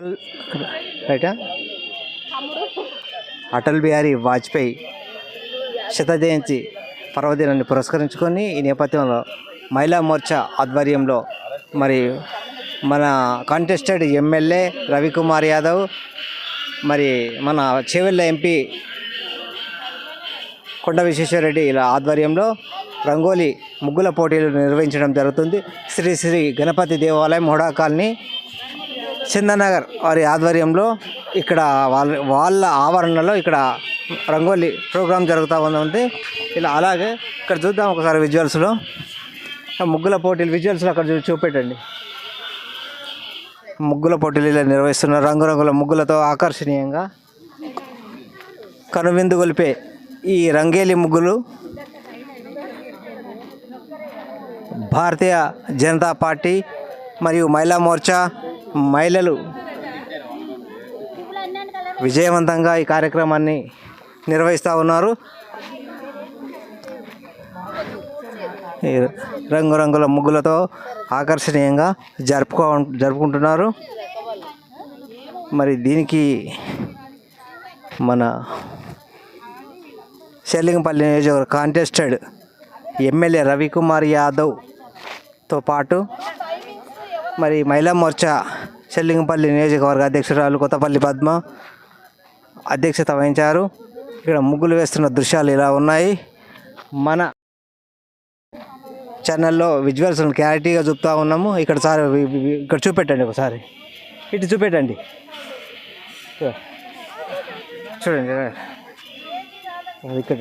అటల్ రైటా అటల్ బిహారీ వాజ్పేయి శత జయంతి పర్వదినాన్ని పురస్కరించుకొని ఈ నేపథ్యంలో మహిళా మోర్చా ఆధ్వర్యంలో మరి మన కాంటెస్టెడ్ ఎమ్మెల్యే రవికుమార్ యాదవ్ మరి మన చేవెళ్ళ ఎంపీ కొండ విశ్వేశ్వరరెడ్డి ఇలా ఆధ్వర్యంలో రంగోలీ ముగ్గుల పోటీలు నిర్వహించడం జరుగుతుంది. శ్రీ శ్రీ గణపతి దేవాలయం హుడా కాలనీ చందనగర్ వారి ఆధ్వర్యంలో ఇక్కడ వాళ్ళ ఆవరణలో ఇక్కడ రంగోలీ ప్రోగ్రాం జరుగుతూ ఉంది. ఇలా అలాగే ఇక్కడ చూద్దాం ఒకసారి విజువల్స్లో ముగ్గుల పోటీలు విజువల్స్లో అక్కడ చూపెట్టండి. ముగ్గుల పోటీలు ఇలా నిర్వహిస్తున్నారు. రంగురంగుల ముగ్గులతో ఆకర్షణీయంగా కనువిందు గొలిపే ఈ రంగేలి ముగ్గులు భారతీయ జనతా పార్టీ మరియు మహిళా మోర్చా మహిళలు విజయవంతంగా ఈ కార్యక్రమాన్ని నిర్వహిస్తూ ఉన్నారు. రంగురంగుల ముగ్గులతో ఆకర్షణీయంగా జరుపుకుంటున్నారు. మరి దీనికి మన షెల్లింగపల్లి నియోజకవర్గ కాంటెస్టెడ్ ఎమ్మెల్యే రవికుమార్ యాదవ్తో పాటు మరి మహిళా మోర్చా షెల్లింగపల్లి నియోజకవర్గ అధ్యక్షురాలు కొత్తపల్లి పద్మ అధ్యక్షత వహించారు. ఇక్కడ ముగ్గులు వేస్తున్న దృశ్యాలు ఇలా ఉన్నాయి. మన ఛానల్లో విజువల్స్ని క్లారిటీగా చూపుతూ ఉన్నాము. ఇక్కడ ఇక్కడ చూపెట్టండి, ఒకసారి ఇటు చూపెట్టండి, చూడండి ఇక్కడ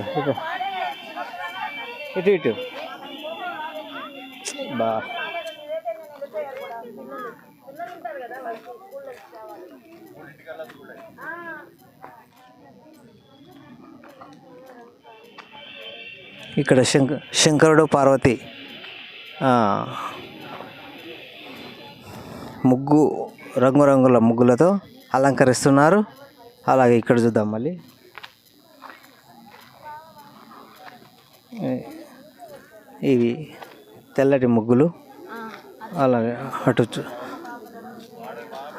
ఇటు ఇటు బా ఇక్కడ శంకరుడు పార్వతి ముగ్గు రంగురంగుల ముగ్గులతో అలంకరిస్తున్నారు. అలాగే ఇక్కడ చూద్దాం మళ్ళీ ఇవి తెల్లటి ముగ్గులు. అలాగే అటు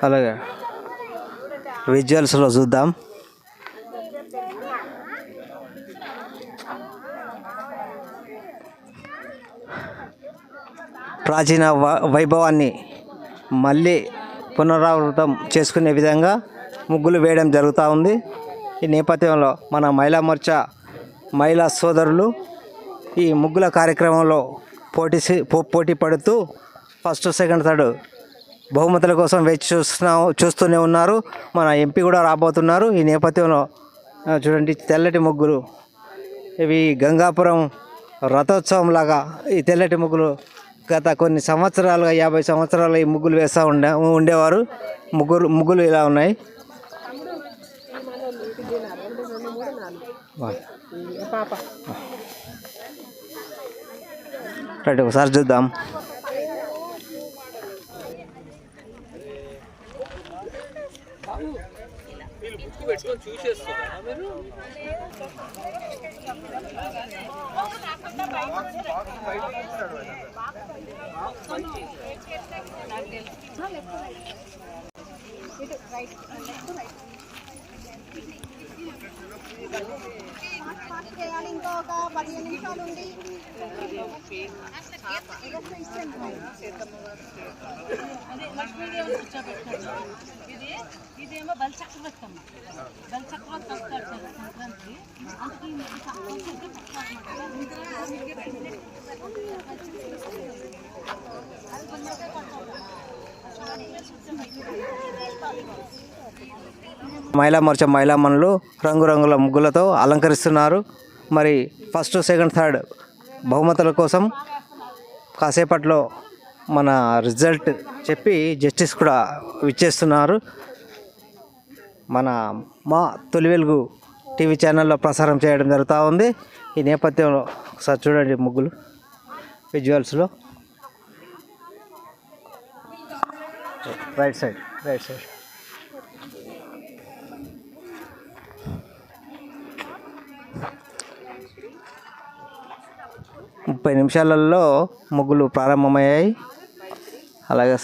అలాగే విజువల్స్లో చూద్దాం. ప్రాచీన వైభవాన్ని మళ్ళీ పునరావృతం చేసుకునే విధంగా ముగ్గులు వేయడం జరుగుతూ ఉంది. ఈ నేపథ్యంలో మన మహిళా మోర్చా మహిళా సోదరులు ఈ ముగ్గుల కార్యక్రమంలో పోటీ పడుతూ ఫస్ట్, సెకండ్, థర్డ్ బహుమతుల కోసం చూస్తూనే ఉన్నారు. మన ఎంపీ కూడా రాబోతున్నారు. ఈ నేపథ్యంలో చూడండి తెల్లటి ముగ్గులు, ఇవి గంగాపురం రథోత్సవం లాగా ఈ తెల్లటి ముగ్గులు గత కొన్ని సంవత్సరాలుగా 50 సంవత్సరాలు ఈ ముగ్గులు వేస్తూ ఉండేవారు. ముగ్గులు ఇలా ఉన్నాయి. రైట్, ఒకసారి చూద్దాం. ఇంకొక 15 నిమిషాలు ఉంది. ఇదేమో బలచక్రవర్తమ్మ వస్తారు సంక్రాంతి. మహిళా మోర్చా మహిళా మనులు రంగురంగుల ముగ్గులతో అలంకరిస్తున్నారు. మరి ఫస్ట్, సెకండ్, థర్డ్ బహుమతుల కోసం కాసేపట్లో మన రిజల్ట్ చెప్పి జస్టిస్ కూడా విచ్చేస్తున్నారు. మా తొలి వెలుగు టీవీ ఛానల్లో ప్రసారం చేయడం జరుగుతూ ఉంది. ఈ నేపథ్యంలో ఒకసారి చూడండి ముగ్గులు విజువల్స్లో. రైట్ సైడ్ 30 నిమిషాలలో ముగ్గులు ప్రారంభమయ్యాయి. అలాగే